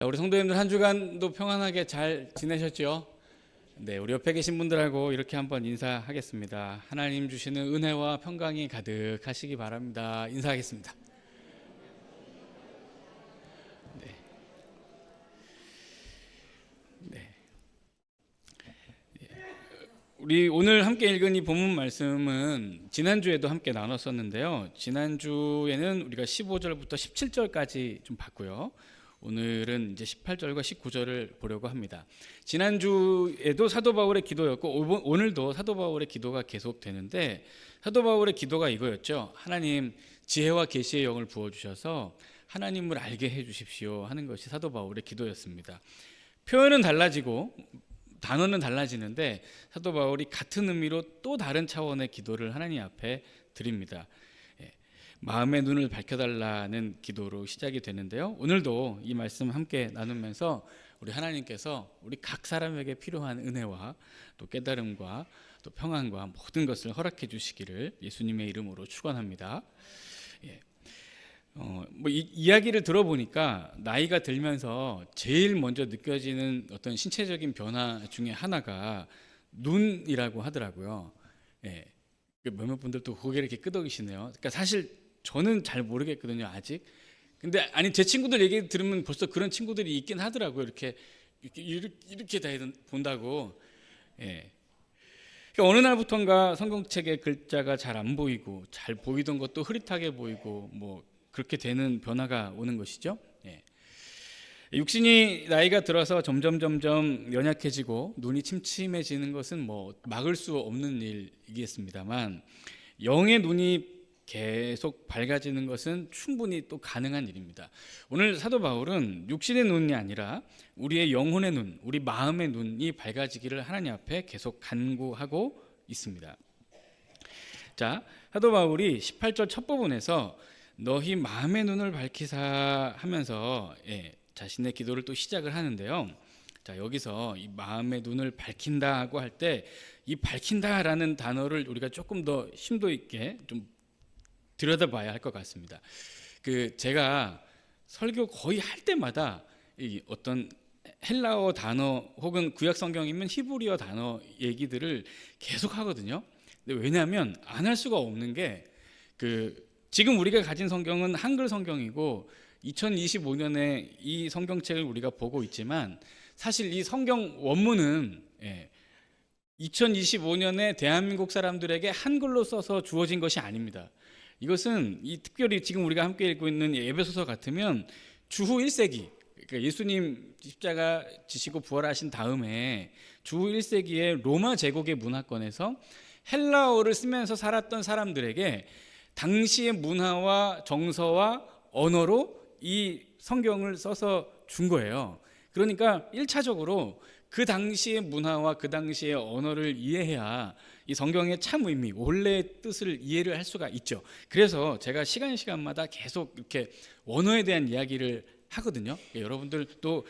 우리 성도님들 한 주간도 평안하게 잘 지내셨죠? 네, 우리 옆에 계신 분들하고 이렇게 한번 인사하겠습니다. 하나님 주시는 은혜와 평강이 가득하시기 바랍니다. 인사하겠습니다. 네, 네. 우리 오늘 함께 읽은 이 본문 말씀은 지난주에도 함께 나눴었는데요. 지난주에는 우리가 15절부터 17절까지 좀 봤고요. 오늘은 이제 18절과 19절을 보려고 합니다. 지난주에도 사도 바울의 기도였고 오늘도 사도 바울의 기도가 계속되는데, 사도 바울의 기도가 이거였죠. 하나님 지혜와 계시의 영을 부어주셔서 하나님을 알게 해주십시오 하는 것이 사도 바울의 기도였습니다. 표현은 달라지고 단어는 달라지는데 사도 바울이 같은 의미로 또 다른 차원의 기도를 하나님 앞에 드립니다. 마음의 눈을 밝혀달라는 기도로 시작이 되는데요. 오늘도 이 말씀 함께 나누면서 우리 하나님께서 우리 각 사람에게 필요한 은혜와 또 깨달음과 또 평안과 모든 것을 허락해 주시기를 예수님의 이름으로 축원합니다. 이야기를 들어보니까 나이가 들면서 제일 먼저 느껴지는 어떤 신체적인 변화 중에 하나가 눈이라고 하더라고요. 몇몇 분들 또 고개를 이렇게 끄덕이시네요. 그러니까 사실 저는 잘 모르겠거든요, 아직. 근데 아니 제 친구들 얘기 들으면 벌써 그런 친구들이 있긴 하더라고요. 이렇게 다 본다고. 그러니까 어느 날부턴가 성경책에 글자가 잘 안 보이고, 잘 보이던 것도 흐릿하게 보이고, 뭐 그렇게 되는 변화가 오는 것이죠. 육신이 나이가 들어서 점점 연약해지고 눈이 침침해지는 것은 뭐 막을 수 없는 일이겠습니다만, 영의 눈이 계속 밝아지는 것은 충분히 또 가능한 일입니다. 오늘 사도 바울은 육신의 눈이 아니라 우리의 영혼의 눈, 우리 마음의 눈이 밝아지기를 하나님 앞에 계속 간구하고 있습니다. 자, 사도 바울이 18절 첫 부분에서 너희 마음의 눈을 밝히사 하면서 자신의 기도를 또 시작을 하는데요. 자, 여기서 이 마음의 눈을 밝힌다고 할 때 이 밝힌다라는 단어를 우리가 조금 더 심도 있게 좀 들여다봐야 할 것 같습니다. 제가 설교 거의 할 때마다 이 어떤 헬라어 단어 혹은 구약 성경이면 히브리어 단어 얘기들을 계속 하거든요. 근데 왜냐하면 안 할 수가 없는 게 지금 우리가 가진 성경은 한글 성경이고 2025년에 이 성경책을 우리가 보고 있지만 사실 이 성경 원문은 2025년에 대한민국 사람들에게 한글로 써서 주어진 것이 아닙니다. 이것은 특별히 지금 우리가 함께 읽고 있는 에베소서 같으면 주후 1세기, 그러니까 예수님 십자가 지시고 부활하신 다음에 주후 1세기의 로마 제국의 문화권에서 헬라어를 쓰면서 살았던 사람들에게 당시의 문화와 정서와 언어로 이 성경을 써서 준 거예요. 그러니까 1차적으로 그 당시의 문화와 그 당시의 언어를 이해해야 이 성경의 참 의미, 원래의 뜻을 이해를 할 수가 있죠. 그래서 제가 시간마다 계속 이렇게 원어에 대한 이야기를 하거든요. 여러분들 또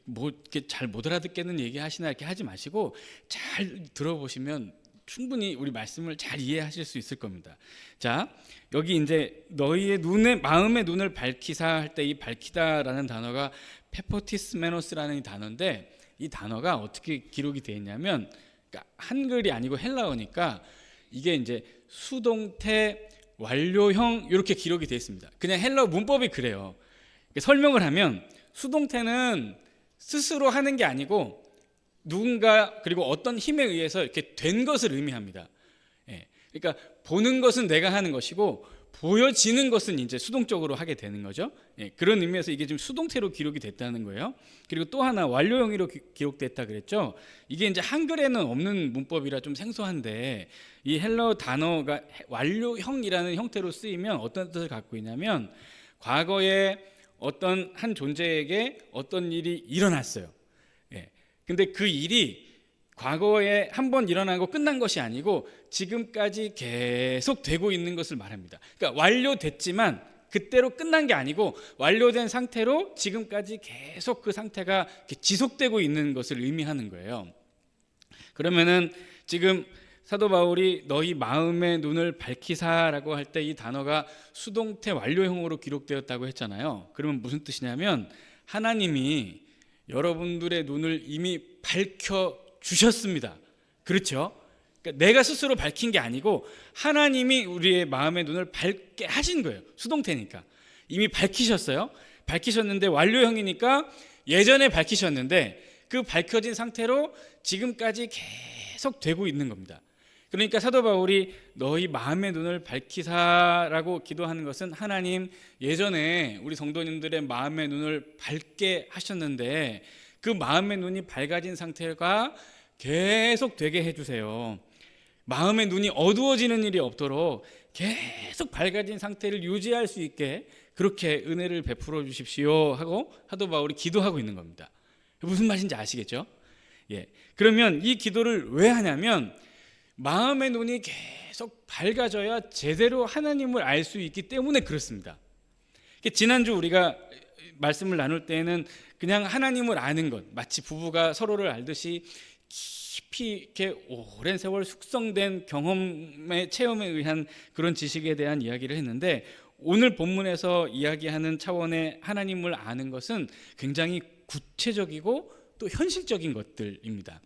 뭐 이렇게 잘 못 알아듣겠는 얘기 하시나 이렇게 하지 마시고 잘 들어보시면 충분히 우리 말씀을 잘 이해하실 수 있을 겁니다. 자, 여기 이제 너희의 마음의 눈을 밝히사 할 때 이 밝히다라는 단어가 페포티스메노스라는 단어인데, 이 단어가 어떻게 기록이 되어 있냐면, 그러니까 한글이 아니고 헬라어니까 이게 이제 수동태 완료형 이렇게 기록이 되어 있습니다. 그냥 헬라어 문법이 그래요. 설명을 하면 수동태는 스스로 하는 게 아니고 누군가 그리고 어떤 힘에 의해서 이렇게 된 것을 의미합니다. 그러니까 보는 것은 내가 하는 것이고 보여지는 것은 이제 수동적으로 하게 되는 거죠. 그런 의미에서 이게 지금 수동태로 기록이 됐다는 거예요. 그리고 또 하나 완료형으로 기록됐다 그랬죠. 이게 이제 한글에는 없는 문법이라 좀 생소한데, 이 헬라어 단어가 완료형이라는 형태로 쓰이면 어떤 뜻을 갖고 있냐면, 과거에 어떤 한 존재에게 어떤 일이 일어났어요. 근데 그 일이 과거에 한번 일어나고 끝난 것이 아니고 지금까지 계속 되고 있는 것을 말합니다. 그러니까 완료됐지만 그때로 끝난 게 아니고 완료된 상태로 지금까지 계속 그 상태가 지속되고 있는 것을 의미하는 거예요. 그러면은 지금 사도 바울이 너희 마음의 눈을 밝히사라고 할 때 이 단어가 수동태 완료형으로 기록되었다고 했잖아요. 그러면 무슨 뜻이냐면 하나님이 여러분들의 눈을 이미 밝혀 주셨습니다. 그렇죠? 그러니까 내가 스스로 밝힌 게 아니고 하나님이 우리의 마음의 눈을 밝게 하신 거예요. 수동태니까 이미 밝히셨어요. 밝히셨는데 완료형이니까 예전에 밝히셨는데 그 밝혀진 상태로 지금까지 계속 되고 있는 겁니다. 그러니까 사도 바울이 너희 마음의 눈을 밝히사라고 기도하는 것은 하나님 예전에 우리 성도님들의 마음의 눈을 밝게 하셨는데 그 마음의 눈이 밝아진 상태가 계속 되게 해주세요. 마음의 눈이 어두워지는 일이 없도록 계속 밝아진 상태를 유지할 수 있게 그렇게 은혜를 베풀어 주십시오 하고 사도 바울이 기도하고 있는 겁니다. 무슨 말인지 아시겠죠? 예. 그러면 이 기도를 왜 하냐면 마음의 눈이 계속 밝아져야 제대로 하나님을 알 수 있기 때문에 그렇습니다. 지난주 우리가 말씀을 나눌 때에는 그냥 하나님을 아는 것, 마치 부부가 서로를 알듯이 깊이 이렇게 오랜 세월 숙성된 경험의 체험에 의한 그런 지식에 대한 이야기를 했는데 오늘 본문에서 이야기하는 차원의 하나님을 아는 것은 굉장히 구체적이고 또 현실적인 것들입니다.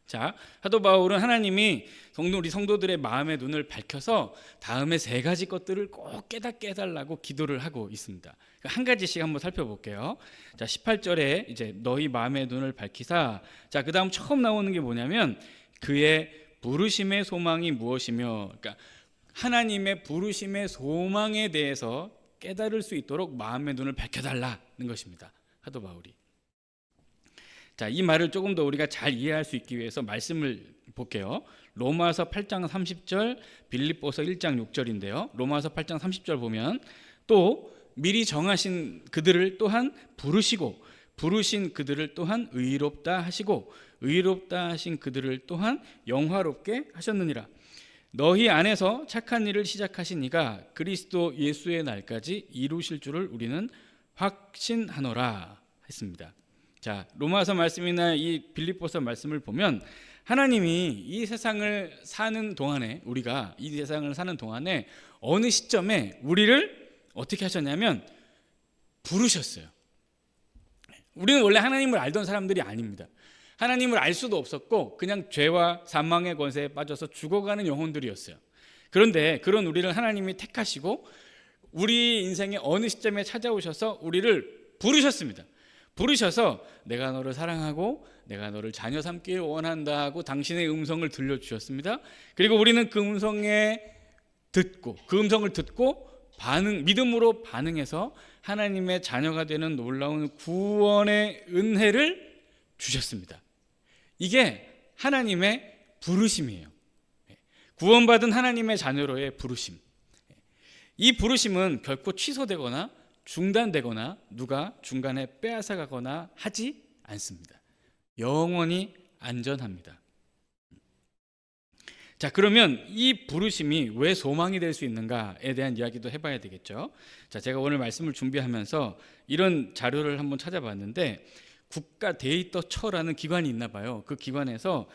자, 사도 바울은 하나님이 우리 성도들의 마음의 눈을 밝혀서 다음에 세 가지 것들을 꼭 깨닫게 해달라고 기도를 하고 있습니다. 한 가지씩 한번 살펴볼게요. 자, 18절에 이제 너희 마음의 눈을 밝히사. 자, 그 다음 처음 나오는 게 뭐냐면 그의 부르심의 소망이 무엇이며, 그러니까 하나님의 부르심의 소망에 대해서 깨달을 수 있도록 마음의 눈을 밝혀달라는 것입니다. 사도 바울이. 자, 이 말을 조금 더 우리가 잘 이해할 수 있기 위해서 말씀을 볼게요. 로마서 8장 30절, 빌립보서 1장 6절인데요. 로마서 8장 30절 보면 또 미리 정하신 그들을 또한 부르시고 부르신 그들을 또한 의롭다 하시고 의롭다 하신 그들을 또한 영화롭게 하셨느니라. 너희 안에서 착한 일을 시작하신 이가 그리스도 예수의 날까지 이루실 줄을 우리는 확신하노라 했습니다. 자, 로마서 말씀이나 이 빌립보서 말씀을 보면 하나님이 이 세상을 사는 동안에 우리가 이 세상을 사는 동안에 어느 시점에 우리를 어떻게 하셨냐면 부르셨어요. 우리는 원래 하나님을 알던 사람들이 아닙니다. 하나님을 알 수도 없었고 그냥 죄와 사망의 권세에 빠져서 죽어가는 영혼들이었어요. 그런데 그런 우리를 하나님이 택하시고 우리 인생의 어느 시점에 찾아오셔서 우리를 부르셨습니다. 부르셔서 내가 너를 사랑하고 내가 너를 자녀 삼기를 원한다 하고 당신의 음성을 들려주셨습니다. 그리고 우리는 그 음성을 듣고 믿음으로 반응해서 하나님의 자녀가 되는 놀라운 구원의 은혜를 주셨습니다. 이게 하나님의 부르심이에요. 구원받은 하나님의 자녀로의 부르심. 이 부르심은 결코 취소되거나 중단되거나 누가 중간에 빼앗아가거나 하지 않습니다. 영원히 안전합니다. 자, 그러면 이 부르심이 왜 소망이 될 수 있는가에 대한 이야기도 해봐야 되겠죠. 자, 제가 오늘 말씀을 준비하면서 이런 자료를 한번 찾아봤는데 국가데이터처라는 기관이 있나 봐요. 그 기관에서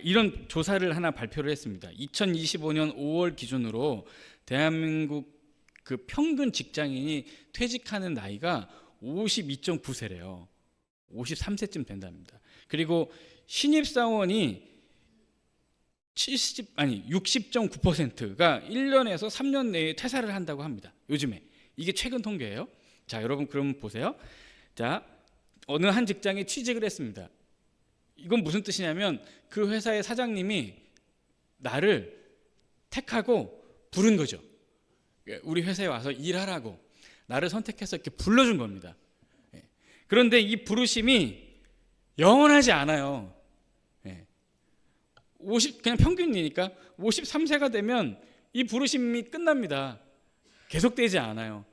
이런 조사를 하나 발표를 했습니다. 2025년 5월 기준으로 대한민국 그 평균 직장인이 퇴직하는 나이가 52.9세래요. 53세쯤 된답니다. 그리고 신입사원이 60.9%가 1년에서 3년 내에 퇴사를 한다고 합니다. 요즘에. 이게 최근 통계예요. 자, 여러분 그럼 보세요. 자, 어느 한 직장에 취직을 했습니다. 이건 무슨 뜻이냐면 그 회사의 사장님이 나를 택하고 부른 거죠. 우리 회사에 와서 일하라고 나를 선택해서 이렇게 불러준 겁니다. 그런데 이 부르심이 영원하지 않아요. 그냥 평균이니까 53세가 되면 이 부르심이 끝납니다. 계속되지 않아요.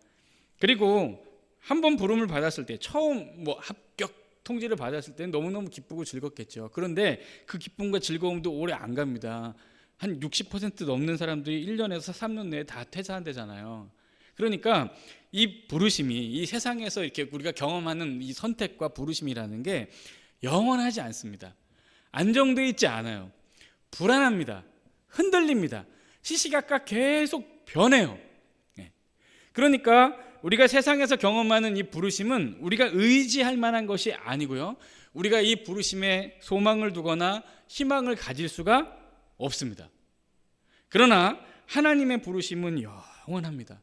그리고 한 번 부름을 받았을 때 처음 합격 통지를 받았을 때는 너무너무 기쁘고 즐겁겠죠. 그런데 그 기쁨과 즐거움도 오래 안 갑니다. 한 60% 넘는 사람들이 1년에서 3년 내에 다 퇴사한대잖아요. 그러니까 이 부르심이 이 세상에서 이렇게 우리가 경험하는 이 선택과 부르심이라는 게 영원하지 않습니다. 안정되어 있지 않아요. 불안합니다. 흔들립니다. 시시각각 계속 변해요. 그러니까 우리가 세상에서 경험하는 이 부르심은 우리가 의지할 만한 것이 아니고요, 우리가 이 부르심에 소망을 두거나 희망을 가질 수가 없습니다. 그러나 하나님의 부르심은 영원합니다.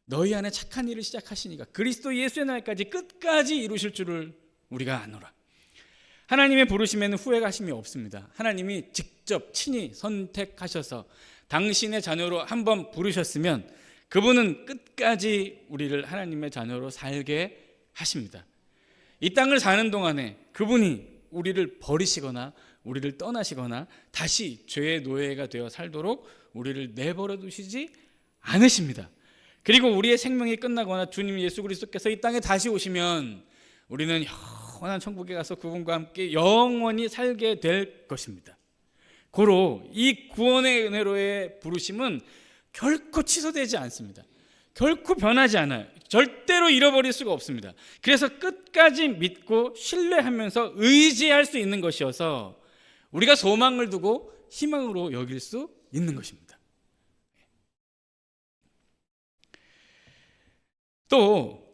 너희 안에 착한 일을 시작하시니까 그리스도 예수의 날까지 끝까지 이루실 줄을 우리가 아노라. 하나님의 부르심에는 후회가심이 없습니다. 하나님이 직접 친히 선택하셔서 당신의 자녀로 한번 부르셨으면 그분은 끝까지 우리를 하나님의 자녀로 살게 하십니다. 이 땅을 사는 동안에 그분이 우리를 버리시거나 우리를 떠나시거나 다시 죄의 노예가 되어 살도록 우리를 내버려 두시지 않으십니다. 그리고 우리의 생명이 끝나거나 주님 예수 그리스도께서 이 땅에 다시 오시면 우리는 영원한 천국에 가서 그분과 함께 영원히 살게 될 것입니다. 고로 이 구원의 은혜로의 부르심은 결코 취소되지 않습니다. 결코 변하지 않아요. 절대로 잃어버릴 수가 없습니다. 그래서 끝까지 믿고 신뢰하면서 의지할 수 있는 것이어서 우리가 소망을 두고 희망으로 여길 수 있는 것입니다. 또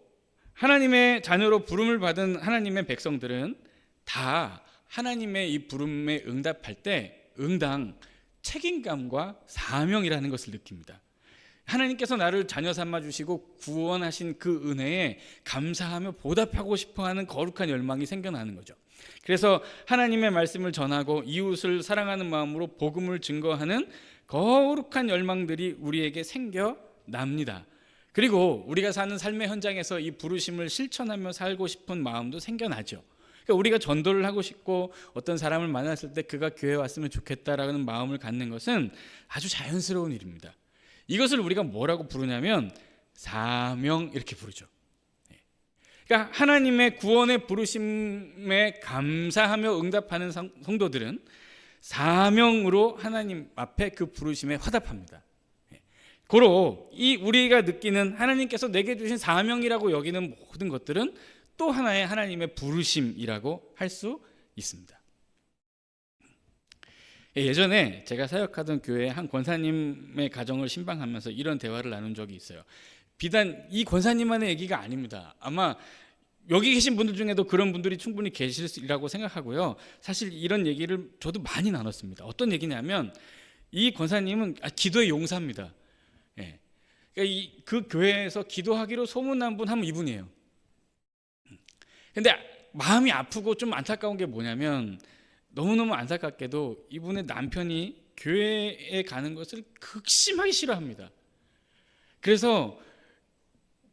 하나님의 자녀로 부름을 받은 하나님의 백성들은 다 하나님의 이 부름에 응답할 때 응당 책임감과 사명이라는 것을 느낍니다. 하나님께서 나를 자녀 삼아 주시고 구원하신 그 은혜에 감사하며 보답하고 싶어하는 거룩한 열망이 생겨나는 거죠. 그래서 하나님의 말씀을 전하고 이웃을 사랑하는 마음으로 복음을 증거하는 거룩한 열망들이 우리에게 생겨납니다. 그리고 우리가 사는 삶의 현장에서 이 부르심을 실천하며 살고 싶은 마음도 생겨나죠. 그러니까 우리가 전도를 하고 싶고 어떤 사람을 만났을 때 그가 교회에 왔으면 좋겠다라는 마음을 갖는 것은 아주 자연스러운 일입니다. 이것을 우리가 뭐라고 부르냐면 사명 이렇게 부르죠. 그러니까 하나님의 구원의 부르심에 감사하며 응답하는 성도들은 사명으로 하나님 앞에 그 부르심에 화답합니다. 고로 이 우리가 느끼는 하나님께서 내게 주신 사명이라고 여기는 모든 것들은 또 하나의 하나님의 부르심이라고 할 수 있습니다. 예전에 제가 사역하던 교회 한 권사님의 가정을 신방하면서 이런 대화를 나눈 적이 있어요. 비단 이 권사님만의 얘기가 아닙니다. 아마 여기 계신 분들 중에도 그런 분들이 충분히 계시리라고 생각하고요. 사실 이런 얘기를 저도 많이 나눴습니다. 어떤 얘기냐면 이 권사님은 기도의 용사입니다. 그러니까 그 교회에서 기도하기로 소문난 분 하면 이분이에요. 근데 마음이 아프고 좀 안타까운 게 뭐냐면 너무너무 안타깝게도 이분의 남편이 교회에 가는 것을 극심하게 싫어합니다. 그래서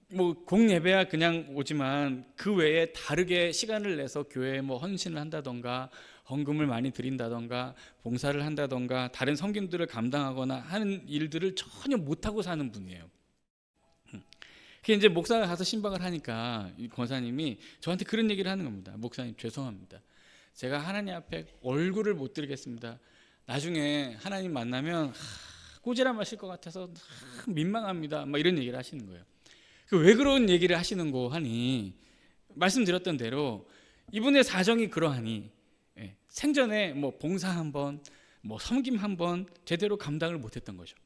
뭐 공예배야 그냥 오지만 그 외에 다르게 시간을 내서 교회에 뭐 헌신을 한다던가 헌금을 많이 드린다던가 봉사를 한다던가 다른 섬김들을 감당하거나 하는 일들을 전혀 못하고 사는 분이에요. 그게 이제 목사가 가서 신방을 하니까 이 권사님이 저한테 그런 얘기를 하는 겁니다. 목사님 죄송합니다. 제가 하나님 앞에 얼굴을 못 드리겠습니다. 나중에 하나님 만나면 꼬지라 마실 것 같아서 민망합니다. 막 이런 얘기를 하시는 거예요. 왜 그런 얘기를 하시는고 하니 말씀드렸던 대로 이분의 사정이 그러하니 생전에 뭐 봉사 한번 뭐 섬김 한번 제대로 감당을 못했던 거죠.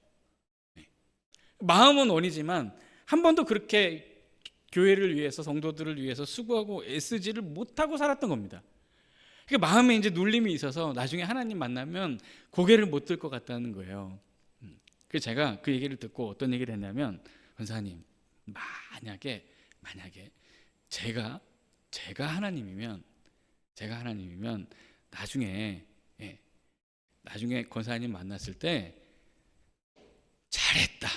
마음은 원이지만 한 번도 그렇게 교회를 위해서 성도들을 위해서 수고하고 애쓰지를 못하고 살았던 겁니다. 그러니까 마음에 이제 눌림이 있어서 나중에 하나님 만나면 고개를 못 들 것 같다는 거예요. 그래서 제가 그 얘기를 듣고 어떤 얘기를 했냐면 권사님 만약에 제가 하나님이면 나중에 권사님 만났을 때 잘했다.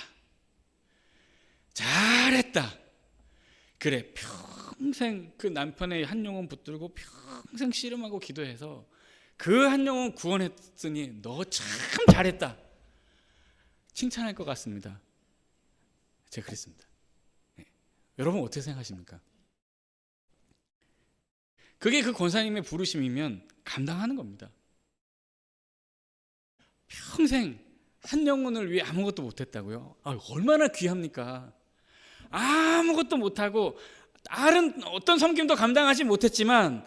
그래 평생 그 남편의 한 영혼 붙들고 평생 씨름하고 기도해서 그 한 영혼 구원했으니 너 참 잘했다. 칭찬할 것 같습니다. 제가 그랬습니다. 여러분 어떻게 생각하십니까? 그게 그 권사님의 부르심이면 감당하는 겁니다. 평생 한 영혼을 위해 아무것도 못했다고요? 얼마나 귀합니까? 아무것도 못하고 다른 어떤 섬김도 감당하지 못했지만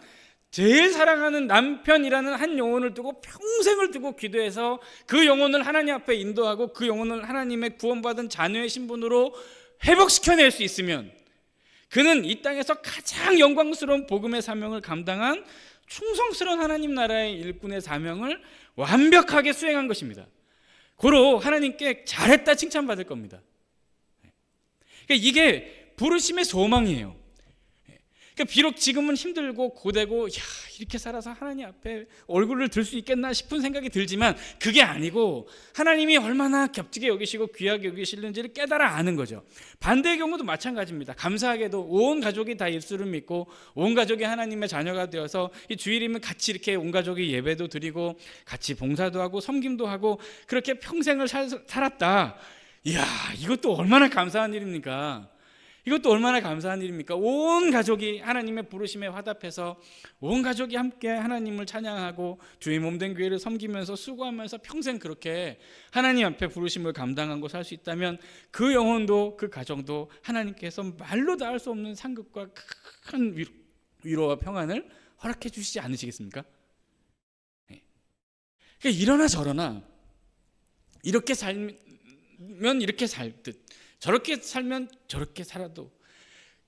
제일 사랑하는 남편이라는 한 영혼을 두고 평생을 두고 기도해서 그 영혼을 하나님 앞에 인도하고 그 영혼을 하나님의 구원받은 자녀의 신분으로 회복시켜낼 수 있으면 그는 이 땅에서 가장 영광스러운 복음의 사명을 감당한 충성스러운 하나님 나라의 일꾼의 사명을 완벽하게 수행한 것입니다. 고로 하나님께 잘했다 칭찬받을 겁니다. 그러니까 이게 부르심의 소망이에요. 그러니까 비록 지금은 힘들고 고되고 이렇게 살아서 하나님 앞에 얼굴을 들 수 있겠나 싶은 생각이 들지만 그게 아니고 하나님이 얼마나 값지게 여기시고 귀하게 여기시는지를 깨달아 아는 거죠. 반대의 경우도 마찬가지입니다. 감사하게도 온 가족이 다 예수를 믿고 온 가족이 하나님의 자녀가 되어서 이 주일이면 같이 이렇게 온 가족이 예배도 드리고 같이 봉사도 하고 섬김도 하고 그렇게 평생을 살았다. 이야, 이것도 얼마나 감사한 일입니까? 이것도 얼마나 감사한 일입니까? 온 가족이 하나님의 부르심에 화답해서 온 가족이 함께 하나님을 찬양하고 주의 몸된 교회를 섬기면서 수고하면서 평생 그렇게 하나님 앞에 부르심을 감당하고 살 수 있다면 그 영혼도 그 가정도 하나님께서 말로 다 할 수 없는 상급과 큰 위로와 평안을 허락해 주시지 않으시겠습니까? 그러니까 이러나 저러나 이렇게 살면 이렇게 살듯 저렇게 살면 저렇게 살아도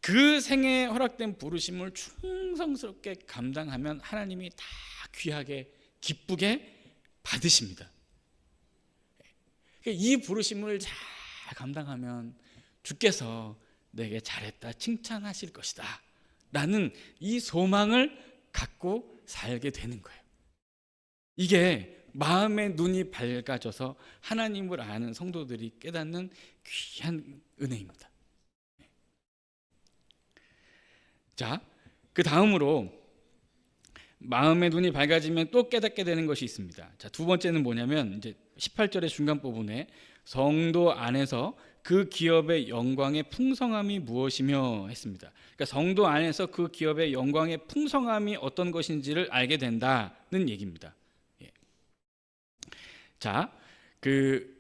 그 생에 허락된 부르심을 충성스럽게 감당하면 하나님이 다 귀하게 기쁘게 받으십니다. 이 부르심을 잘 감당하면 주께서 내게 잘했다 칭찬하실 것이다 라는 이 소망을 갖고 살게 되는 거예요. 이게 마음의 눈이 밝아져서 하나님을 아는 성도들이 깨닫는 귀한 은혜입니다. 자, 그 다음으로 마음의 눈이 밝아지면 또 깨닫게 되는 것이 있습니다. 자, 두 번째는 뭐냐면 이제 18절의 중간 부분에 성도 안에서 그 기업의 영광의 풍성함이 무엇이며 했습니다. 그러니까 성도 안에서 그 기업의 영광의 풍성함이 어떤 것인지를 알게 된다는 얘기입니다. 자,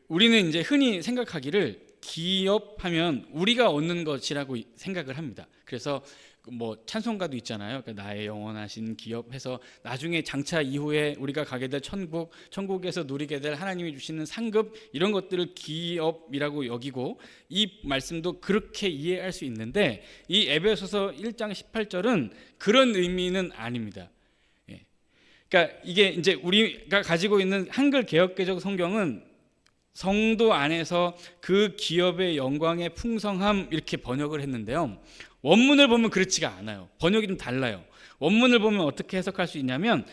우리는 이제 흔히 생각하기를 기업하면 우리가 얻는 것이라고 생각을 합니다. 그래서 뭐 찬송가도 있잖아요. 그러니까 나의 영원하신 기업해서 나중에 장차 이후에 우리가 가게 될 천국에서 누리게 될 하나님이 주시는 상급 이런 것들을 기업이라고 여기고 이 말씀도 그렇게 이해할 수 있는데 이 에베소서 1장 18절은 그런 의미는 아닙니다. 그러니까 이게 이제 우리가 가지고 있는 한글 개역개정 성경은 성도 안에서 그 기업의 영광의 풍성함 이렇게 번역을 했는데요. 원문을 보면 그렇지가 않아요. 번역이 좀 달라요. 원문을 보면 어떻게 해석할 수 있냐면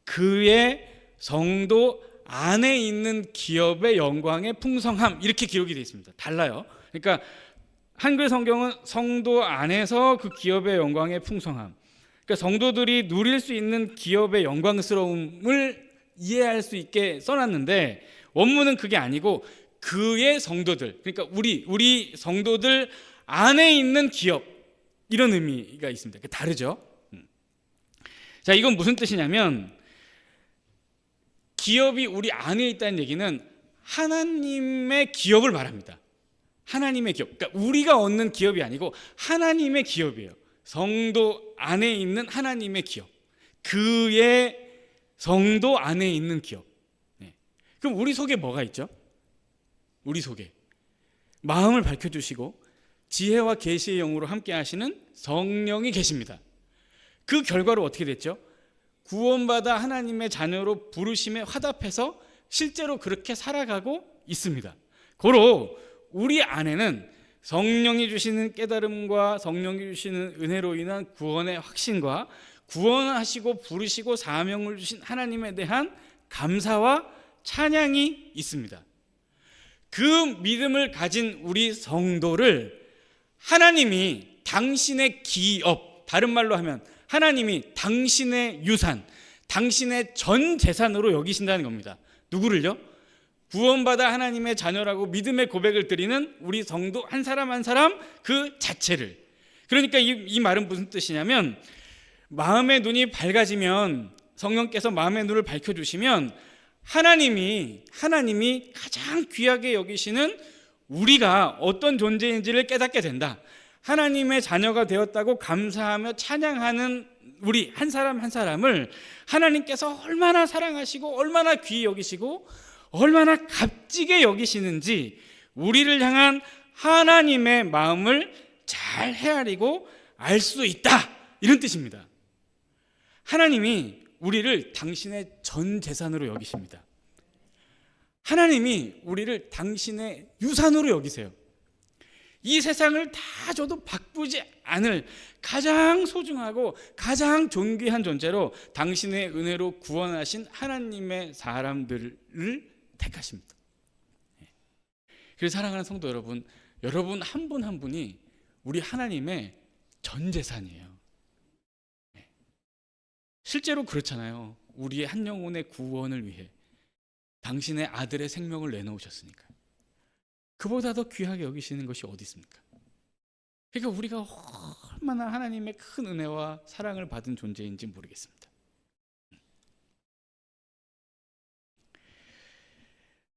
그의 성도 안에 있는 기업의 영광의 풍성함 이렇게 기록이 되어 있습니다. 달라요. 그러니까 한글 성경은 성도 안에서 그 기업의 영광의 풍성함, 그러니까 성도들이 누릴 수 있는 기업의 영광스러움을 이해할 수 있게 써놨는데 원문은 그게 아니고 그의 성도들, 그러니까 우리 성도들 안에 있는 기업 이런 의미가 있습니다. 다르죠. 자, 이건 무슨 뜻이냐면 기업이 우리 안에 있다는 얘기는 하나님의 기업을 말합니다. 하나님의 기업, 그러니까 우리가 얻는 기업이 아니고 하나님의 기업이에요. 성도 안에 있는 하나님의 기업, 그의 성도 안에 있는 기업. 그럼 우리 속에 뭐가 있죠? 우리 속에 마음을 밝혀주시고 지혜와 계시의 영으로 함께 하시는 성령이 계십니다. 그 결과로 어떻게 됐죠? 구원받아 하나님의 자녀로 부르심에 화답해서 실제로 그렇게 살아가고 있습니다. 고로 우리 안에는 성령이 주시는 깨달음과 성령이 주시는 은혜로 인한 구원의 확신과 구원하시고 부르시고 사명을 주신 하나님에 대한 감사와 찬양이 있습니다. 그 믿음을 가진 우리 성도를 하나님이 당신의 기업, 다른 말로 하면 하나님이 당신의 유산, 당신의 전 재산으로 여기신다는 겁니다. 누구를요? 구원받아 하나님의 자녀라고 믿음의 고백을 드리는 우리 성도 한 사람 한 사람 그 자체를. 그러니까 이 말은 무슨 뜻이냐면 마음의 눈이 밝아지면 성령께서 마음의 눈을 밝혀주시면 하나님이 가장 귀하게 여기시는 우리가 어떤 존재인지를 깨닫게 된다. 하나님의 자녀가 되었다고 감사하며 찬양하는 우리 한 사람 한 사람을 하나님께서 얼마나 사랑하시고 얼마나 귀히 여기시고 얼마나 값지게 여기시는지 우리를 향한 하나님의 마음을 잘 헤아리고 알 수 있다, 이런 뜻입니다. 하나님이 우리를 당신의 전 재산으로 여기십니다. 하나님이 우리를 당신의 유산으로 여기세요. 이 세상을 다 줘도 바꾸지 않을 가장 소중하고 가장 존귀한 존재로 당신의 은혜로 구원하신 하나님의 사람들을 택하십니다. 그래서 사랑하는 성도 여러분, 여러분 한 분 한 분이 우리 하나님의 전 재산이에요. 실제로 그렇잖아요. 우리의 한 영혼의 구원을 위해 당신의 아들의 생명을 내놓으셨으니까 그보다 더 귀하게 여기시는 것이 어디 있습니까? 그러니까 우리가 얼마나 하나님의 큰 은혜와 사랑을 받은 존재인지 모르겠습니다.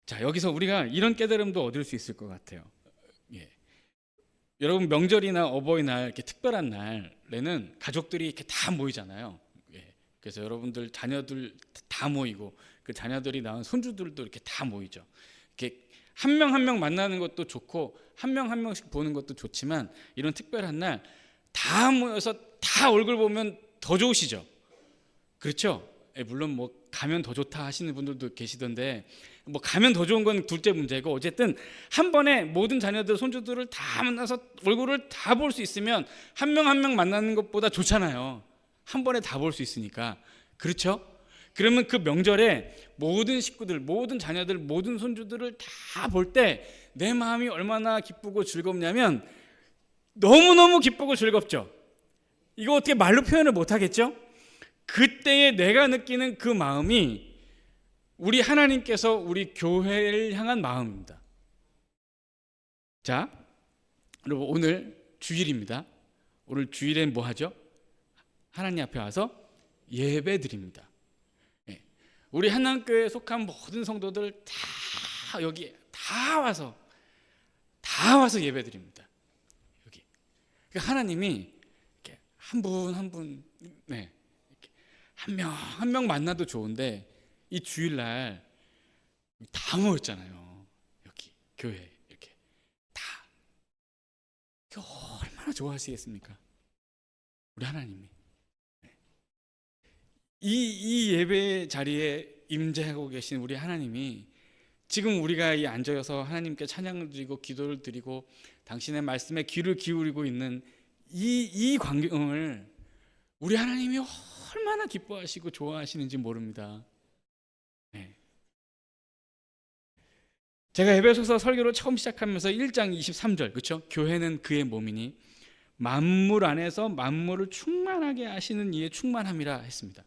자, 여기서 우리가 이런 깨달음도 얻을 수 있을 것 같아요. 여러분 명절이나 어버이날 이렇게 특별한 날에는 가족들이 이렇게 다 모이잖아요. 그래서 여러분들 자녀들 다 모이고 그 자녀들이 낳은 손주들도 이렇게 다 모이죠. 이렇게 한 명 한 명 만나는 것도 좋고 한 명 한 명씩 보는 것도 좋지만 이런 특별한 날 다 모여서 다 얼굴 보면 더 좋으시죠. 그렇죠? 물론 뭐 가면 더 좋다 하시는 분들도 계시던데 뭐 가면 더 좋은 건 둘째 문제고 어쨌든 한 번에 모든 자녀들 손주들을 다 만나서 얼굴을 다 볼 수 있으면 한 명 한 명 만나는 것보다 좋잖아요. 한 번에 다 볼 수 있으니까. 그렇죠? 그러면 그 명절에 모든 식구들, 모든 자녀들, 모든 손주들을 다 볼 때 내 마음이 얼마나 기쁘고 즐겁냐면 너무너무 기쁘고 즐겁죠. 이거 어떻게 말로 표현을 못 하겠죠? 그때에 내가 느끼는 그 마음이 우리 하나님께서 우리 교회를 향한 마음입니다. 자, 여러분 오늘 주일입니다. 오늘 주일엔 뭐 하죠? 하나님 앞에 와서 예배 드립니다. 우리 한남교회에 속한 모든 성도들 다 여기 다 와서 예배 드립니다. 여기 그러니까 하나님이 한 분 한 분, 한 명 한 명 만나도 좋은데 이 주일날 다 모였잖아요. 여기 교회 이렇게 다 얼마나 좋아하시겠습니까? 우리 하나님이 이 예배 자리에 임재하고 계신 우리 하나님이 지금 우리가 이 앉아서 하나님께 찬양을 드리고 기도를 드리고 당신의 말씀에 귀를 기울이고 있는 이 광경을 우리 하나님이 얼마나 기뻐하시고 좋아하시는지 모릅니다. 제가 에베소서 설교를 처음 시작하면서 1장 23절, 그렇죠? 교회는 그의 몸이니 만물 안에서 만물을 충만하게 하시는 이의 충만함이라 했습니다.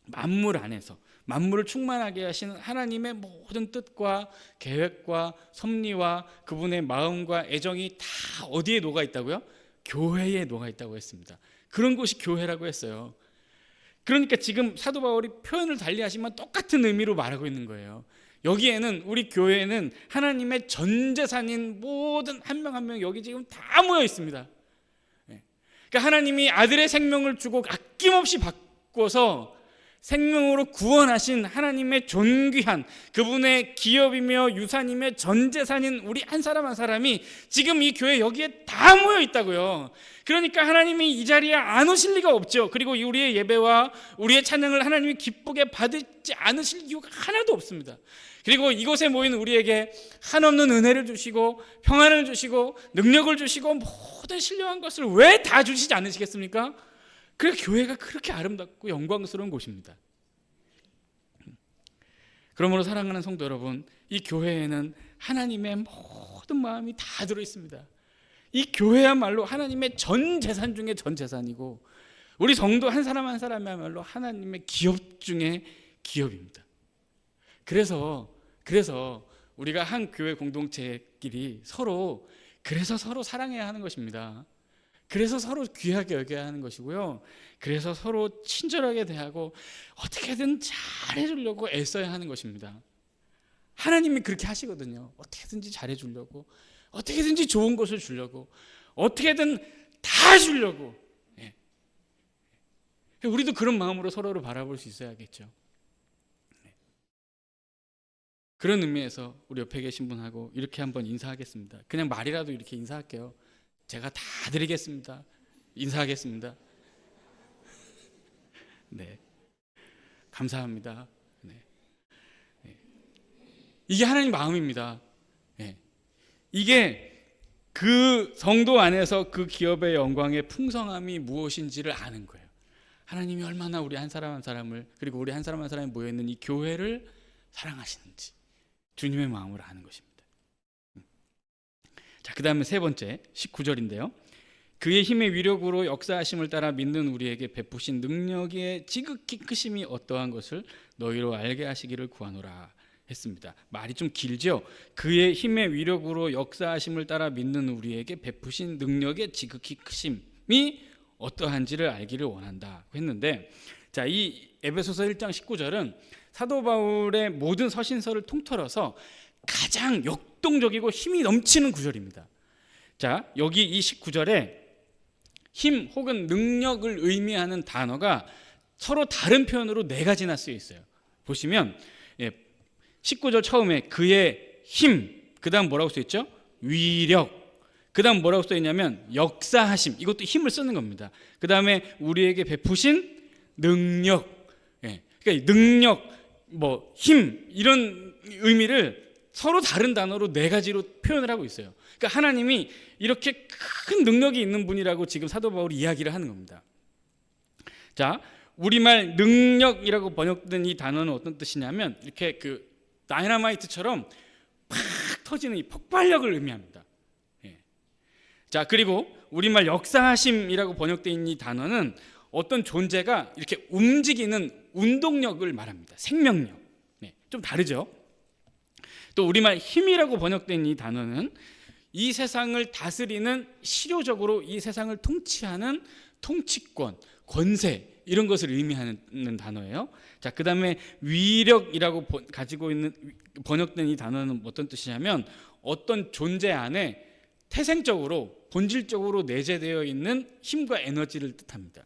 만물 안에서 만물을 충만하게 하시는 하나님의 모든 뜻과 계획과 섭리와 그분의 마음과 애정이 다 어디에 녹아 있다고요? 교회에 녹아 있다고 했습니다. 그런 곳이 교회라고 했어요. 그러니까 지금 사도 바울이 표현을 달리하시면 똑같은 의미로 말하고 있는 거예요. 여기에는 우리 교회에는 하나님의 전 재산인 모든 한 명 한 명 여기 지금 다 모여 있습니다. 그러니까 하나님이 아들의 생명을 주고 아낌없이 바꿔서 생명으로 구원하신 하나님의 존귀한 그분의 기업이며 유산이며 전 재산인 우리 한 사람 한 사람이 지금 이 교회 여기에 다 모여 있다고요. 그러니까 하나님이 이 자리에 안 오실 리가 없죠. 그리고 우리의 예배와 우리의 찬양을 하나님이 기쁘게 받지 않으실 이유가 하나도 없습니다. 그리고 이곳에 모인 우리에게 한없는 은혜를 주시고 평안을 주시고 능력을 주시고 모든 신령한 것을 왜 다 주시지 않으시겠습니까? 그래 교회가 그렇게 아름답고 영광스러운 곳입니다. 그러므로 사랑하는 성도 여러분, 이 교회에는 하나님의 모든 마음이 다 들어 있습니다. 이 교회야말로 하나님의 전 재산 중에 전 재산이고 우리 성도 한 사람 한 사람이야말로 하나님의 기업 중에 기업입니다. 그래서 우리가 한 교회 공동체끼리 서로 사랑해야 하는 것입니다. 그래서 서로 귀하게 여겨야 하는 것이고요. 그래서 서로 친절하게 대하고 어떻게든 잘해주려고 애써야 하는 것입니다. 하나님이 그렇게 하시거든요. 어떻게든지 잘해주려고, 어떻게든지 좋은 것을 주려고, 어떻게든 다 주려고. 우리도 그런 마음으로 서로를 바라볼 수 있어야겠죠. 그런 의미에서 우리 옆에 계신 분하고 이렇게 한번 인사하겠습니다. 그냥 말이라도 이렇게 인사할게요. 제가 다 드리겠습니다. 인사하겠습니다. 네, 감사합니다. 네. 네. 이게 하나님 마음입니다. 네. 이게 그 성도 안에서 그 기업의 영광의 풍성함이 무엇인지를 아는 거예요. 하나님이 얼마나 우리 한 사람 한 사람을, 그리고 우리 한 사람 한 사람이 모여있는 이 교회를 사랑하시는지 주님의 마음을 아는 것입니다. 자, 그 다음에 세 번째 19절인데요. 그의 힘의 위력으로 역사하심을 따라 믿는 우리에게 베푸신 능력의 지극히 크심이 어떠한 것을 너희로 알게 하시기를 구하노라 했습니다. 말이 좀 길죠. 그의 힘의 위력으로 역사하심을 따라 믿는 우리에게 베푸신 능력의 지극히 크심이 어떠한지를 알기를 원한다고 했는데, 자, 이 에베소서 1장 19절은 사도 바울의 모든 서신서를 통틀어서 가장 역동적이고 힘이 넘치는 구절입니다. 자, 여기 이 19절에 힘 혹은 능력을 의미하는 단어가 서로 다른 표현으로 네 가지나 쓰여 있어요. 보시면 19절 처음에 그의 힘, 그 다음 뭐라고 써 있죠? 위력. 그 다음 뭐라고 써 있냐면 역사하심. 이것도 힘을 쓰는 겁니다. 그 다음에 우리에게 베푸신 능력. 그러니까 능력, 힘 이런 의미를 서로 다른 단어로 네 가지로 표현을 하고 있어요. 그러니까 하나님이 이렇게 큰 능력이 있는 분이라고 지금 사도 바울이 이야기를 하는 겁니다. 자, 우리말 능력이라고 번역된 이 단어는 어떤 뜻이냐면 이렇게 그 다이너마이트처럼 팍 터지는 이 폭발력을 의미합니다. 자, 그리고 우리말 역사하심이라고 번역된 이 단어는 어떤 존재가 이렇게 움직이는 운동력을 말합니다. 생명력. 좀 다르죠. 또 우리말 힘이라고 번역된 이 단어는 이 세상을 다스리는, 실효적으로 이 세상을 통치하는 통치권, 권세 이런 것을 의미하는 단어예요. 자, 그 다음에 위력이라고 가지고 있는 번역된 이 단어는 어떤 뜻이냐면 어떤 존재 안에 태생적으로 본질적으로 내재되어 있는 힘과 에너지를 뜻합니다.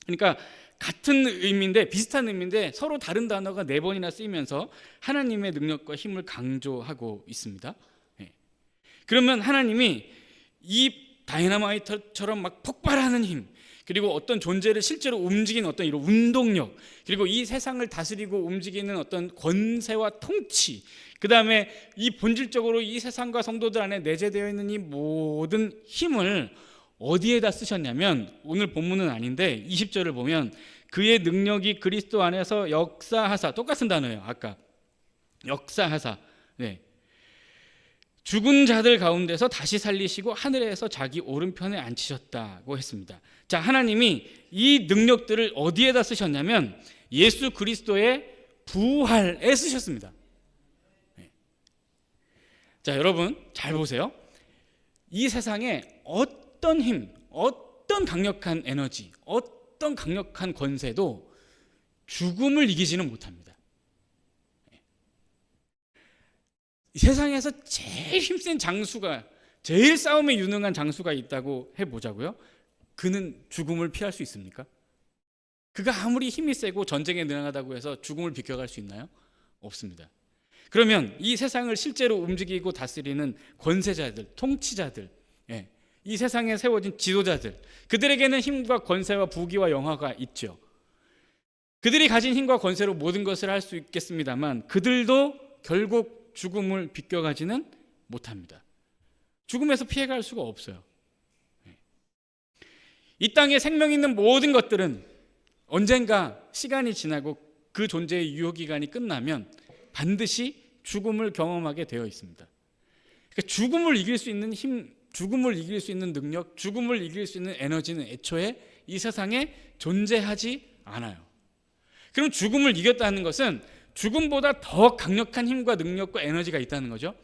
그러니까 같은 의미인데, 비슷한 의미인데 서로 다른 단어가 네 번이나 쓰이면서 하나님의 능력과 힘을 강조하고 있습니다. 그러면 하나님이 이 다이너마이트처럼 막 폭발하는 힘, 그리고 어떤 존재를 실제로 움직이는 어떤 이런 운동력, 그리고 이 세상을 다스리고 움직이는 어떤 권세와 통치, 그 다음에 이 본질적으로 이 세상과 성도들 안에 내재되어 있는 이 모든 힘을 어디에다 쓰셨냐면, 오늘 본문은 아닌데 20절을 보면 그의 능력이 그리스도 안에서 역사하사, 똑같은 단어예요. 아까 역사하사, 죽은 자들 가운데서 다시 살리시고 하늘에서 자기 오른편에 앉히셨다고 했습니다. 자, 하나님이 이 능력들을 어디에다 쓰셨냐면 예수 그리스도의 부활에 쓰셨습니다. 자, 여러분 잘 보세요. 이 세상에 어떤 힘, 어떤 강력한 에너지, 어떤 강력한 권세도 죽음을 이기지는 못합니다. 이 세상에서 제일 힘센 장수가, 제일 싸움에 유능한 장수가 있다고 해보자고요. 그는 죽음을 피할 수 있습니까? 그가 아무리 힘이 세고 전쟁에 능하다고 해서 죽음을 비껴갈 수 있나요? 없습니다. 그러면 이 세상을 실제로 움직이고 다스리는 권세자들, 통치자들, 이 세상에 세워진 지도자들, 그들에게는 힘과 권세와 부귀와 영화가 있죠. 그들이 가진 힘과 권세로 모든 것을 할 수 있겠습니다만 그들도 결국 죽음을 비껴가지는 못합니다. 죽음에서 피해갈 수가 없어요. 이 땅에 생명 있는 모든 것들은 언젠가 시간이 지나고 그 존재의 유효기간이 끝나면 반드시 죽음을 경험하게 되어 있습니다. 그러니까 죽음을 이길 수 있는 힘, 죽음을 이길 수 있는 능력, 죽음을 이길 수 있는 에너지는 애초에 이 세상에 존재하지 않아요. 그럼 죽음을 이겼다는 것은 죽음보다 더 강력한 힘과 능력과 에너지가 있다는 거죠.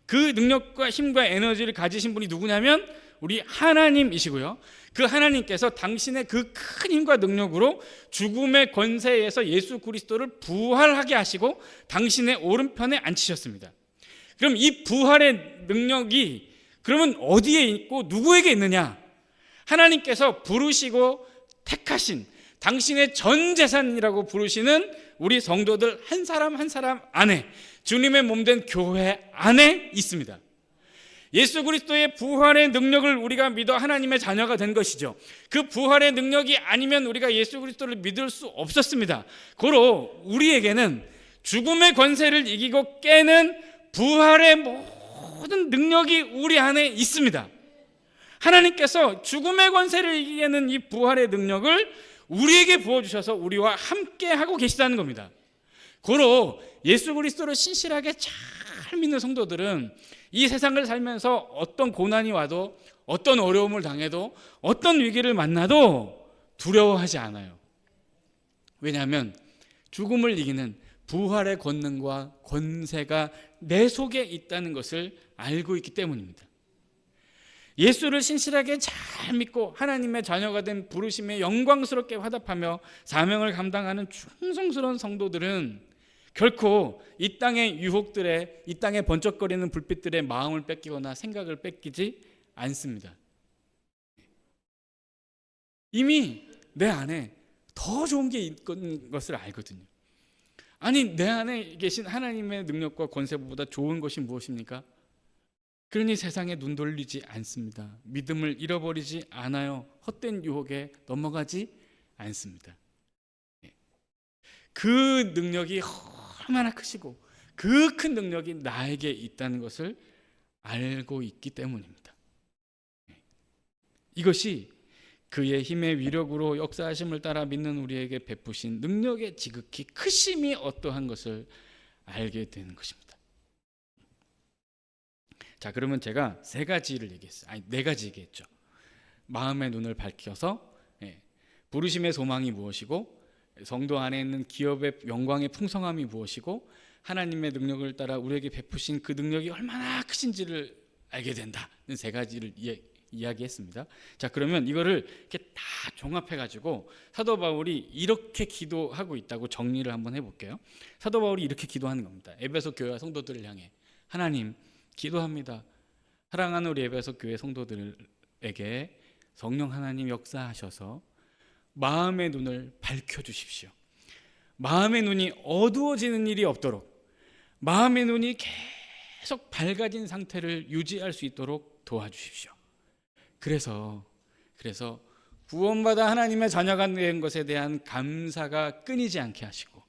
그 능력과 힘과 에너지를 가지신 분이 누구냐면 우리 하나님이시고요. 그 하나님께서 당신의 그 큰 힘과 능력으로 죽음의 권세에서 예수 그리스도를 부활하게 하시고 당신의 오른편에 앉히셨습니다. 그럼 이 부활의 능력이 그러면 어디에 있고 누구에게 있느냐? 하나님께서 부르시고 택하신 당신의 전 재산이라고 부르시는 우리 성도들 한 사람 한 사람 안에, 주님의 몸된 교회 안에 있습니다. 예수 그리스도의 부활의 능력을 우리가 믿어 하나님의 자녀가 된 것이죠. 그 부활의 능력이 아니면 우리가 예수 그리스도를 믿을 수 없었습니다. 고로 우리에게는 죽음의 권세를 이기고 깨는 부활의 모든 능력이 우리 안에 있습니다. 하나님께서 죽음의 권세를 이기는 이 부활의 능력을 우리에게 부어주셔서 우리와 함께 하고 계시다는 겁니다. 고로 예수 그리스도를 신실하게 잘 믿는 성도들은 이 세상을 살면서 어떤 고난이 와도, 어떤 어려움을 당해도, 어떤 위기를 만나도 두려워하지 않아요. 왜냐하면 죽음을 이기는 부활의 권능과 권세가 내 속에 있다는 것을 알고 있기 때문입니다. 예수를 신실하게 잘 믿고 하나님의 자녀가 된 부르심에 영광스럽게 화답하며 사명을 감당하는 충성스러운 성도들은 결코 이 땅의 유혹들에, 이 땅에 번쩍거리는 불빛들의 마음을 뺏기거나 생각을 뺏기지 않습니다. 이미 내 안에 더 좋은 게 있는 것을 알거든요. 아니, 내 안에 계신 하나님의 능력과 권세보다 좋은 것이 무엇입니까? 그러니 세상에 눈 돌리지 않습니다. 믿음을 잃어버리지 않아요. 헛된 유혹에 넘어가지 않습니다. 그 능력이 얼마나 크시고 그 큰 능력이 나에게 있다는 것을 알고 있기 때문입니다. 이것이 그의 힘의 위력으로 역사하심을 따라 믿는 우리에게 베푸신 능력의 지극히 크심이 어떠한 것을 알게 되는 것입니다. 자, 그러면 제가 세 가지를 얘기했어요. 아니, 네 가지 얘기했죠. 마음의 눈을 밝혀서 부르심의 소망이 무엇이고, 성도 안에 있는 기업의 영광의 풍성함이 무엇이고, 하나님의 능력을 따라 우리에게 베푸신 그 능력이 얼마나 크신지를 알게 된다는 세 가지를 이야기했습니다. 자, 그러면 이거를 이렇게 다 종합해가지고 사도 바울이 이렇게 기도하고 있다고 정리를 한번 해볼게요. 사도 바울이 이렇게 기도하는 겁니다. 에베소 교회 성도들을 향해, 하나님 기도합니다. 사랑하는 우리 에베소 교회 성도들에게 성령 하나님 역사하셔서 마음의 눈을 밝혀주십시오. 마음의 눈이 어두워지는 일이 없도록, 마음의 눈이 계속 밝아진 상태를 유지할 수 있도록 도와주십시오. 그래서 구원받아 하나님의 자녀가 된 것에 대한 감사가 끊이지 않게 하시고,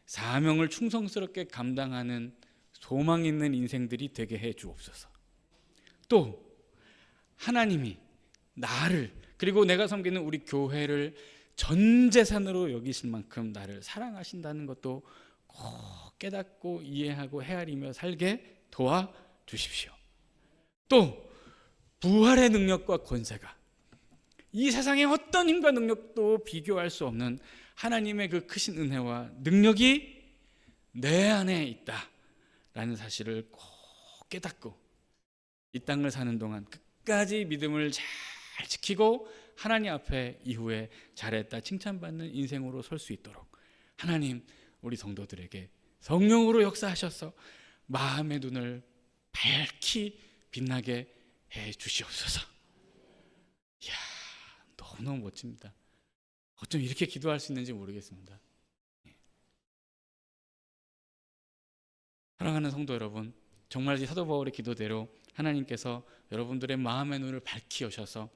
사명을 충성스럽게 감당하는 소망 있는 인생들이 되게 해 주옵소서. 또 하나님이 나를, 그리고 내가 섬기는 우리 교회를 전 재산으로 여기실 만큼 나를 사랑하신다는 것도 꼭 깨닫고 이해하고 헤아리며 살게 도와주십시오. 또 부활의 능력과 권세가, 이 세상의 어떤 힘과 능력도 비교할 수 없는 하나님의 그 크신 은혜와 능력이 내 안에 있다라는 사실을 꼭 깨닫고, 이 땅을 사는 동안 끝까지 믿음을 잘 지키고 하나님 앞에 이후에 잘했다 칭찬받는 인생으로 설 수 있도록 하나님, 우리 성도들에게 성령으로 역사하셔서 마음의 눈을 밝히 빛나게 해 주시옵소서. 이야, 너무너무 멋집니다. 어쩜 이렇게 기도할 수 있는지 모르겠습니다. 사랑하는 성도 여러분, 정말 이 사도 바울의 기도대로 하나님께서 여러분들의 마음의 눈을 밝히 여셔서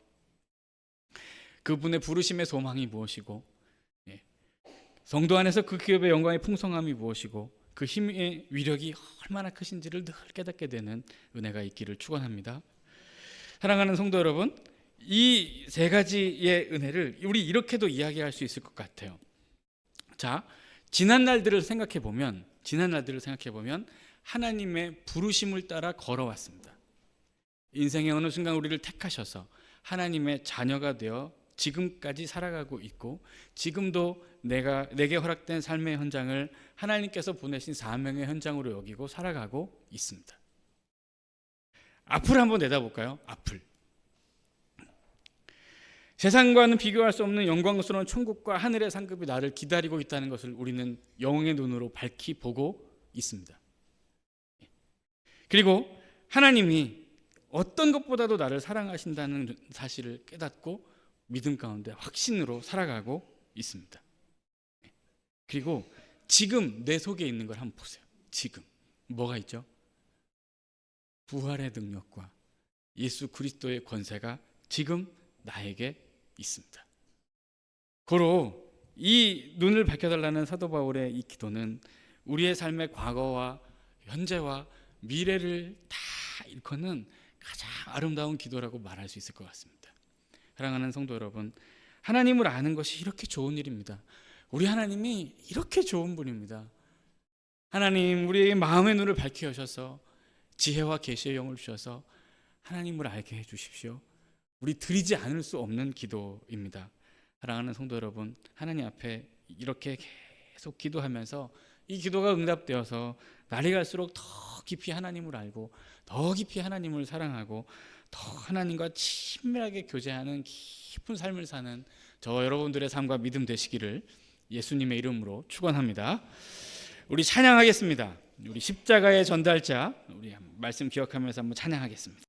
그분의 부르심의 소망이 무엇이고, 성도 안에서 그 기업의 영광의 풍성함이 무엇이고, 그 힘의 위력이 얼마나 크신지를 늘 깨닫게 되는 은혜가 있기를 축원합니다. 사랑하는 성도 여러분, 이 세 가지의 은혜를 우리 이렇게도 이야기할 수 있을 것 같아요. 자, 지난 날들을 생각해 보면 하나님의 부르심을 따라 걸어왔습니다. 인생의 어느 순간 우리를 택하셔서 하나님의 자녀가 되어 지금까지 살아가고 있고, 지금도 내게 허락된 삶의 현장을 하나님께서 보내신 사명의 현장으로 여기고 살아가고 있습니다. 앞을 한번 내다볼까요? 앞을. 세상과는 비교할 수 없는 영광스러운 천국과 하늘의 상급이 나를 기다리고 있다는 것을 우리는 영의 눈으로 밝히 보고 있습니다. 그리고 하나님이 어떤 것보다도 나를 사랑하신다는 사실을 깨닫고 믿음 가운데 확신으로 살아가고 있습니다. 그리고 지금 내 속에 있는 걸 한번 보세요. 지금 뭐가 있죠? 부활의 능력과 예수 그리스도의 권세가 지금 나에게 있습니다. 고로 이 눈을 밝혀달라는 사도 바울의 이 기도는 우리의 삶의 과거와 현재와 미래를 다 일컫는 가장 아름다운 기도라고 말할 수 있을 것 같습니다. 사랑하는 성도 여러분, 하나님을 아는 것이 이렇게 좋은 일입니다. 우리 하나님이 이렇게 좋은 분입니다. 하나님, 우리의 마음의 눈을 밝혀 여셔서 지혜와 계시의 영을 주셔서 하나님을 알게 해 주십시오. 우리 드리지 않을 수 없는 기도입니다. 사랑하는 성도 여러분, 하나님 앞에 이렇게 계속 기도하면서 이 기도가 응답되어서 날이 갈수록 더 깊이 하나님을 알고 더 깊이 하나님을 사랑하고 더 하나님과 친밀하게 교제하는 깊은 삶을 사는 저 여러분들의 삶과 믿음 되시기를 예수님의 이름으로 축원합니다. 우리 찬양하겠습니다. 우리 십자가의 전달자, 우리 말씀 기억하면서 한번 찬양하겠습니다.